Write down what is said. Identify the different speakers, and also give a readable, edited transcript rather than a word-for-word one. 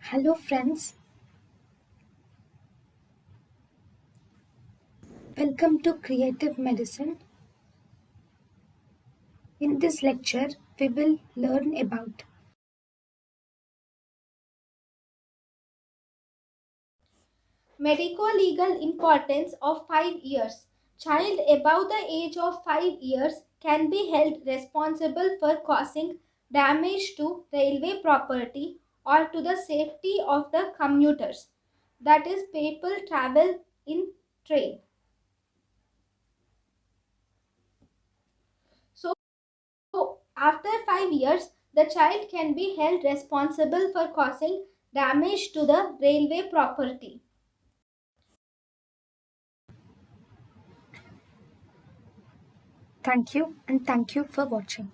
Speaker 1: Hello, friends. Welcome to Creative Medicine. In this lecture, we will learn about
Speaker 2: Medicolegal importance of 5 years. Child above the age of 5 years can be held responsible for causing damage to railway property or to the safety of the commuters. That is, people travel in train. So, after 5 years, the child can be held responsible for causing damage to the railway property.
Speaker 1: thank you and thank you for watching.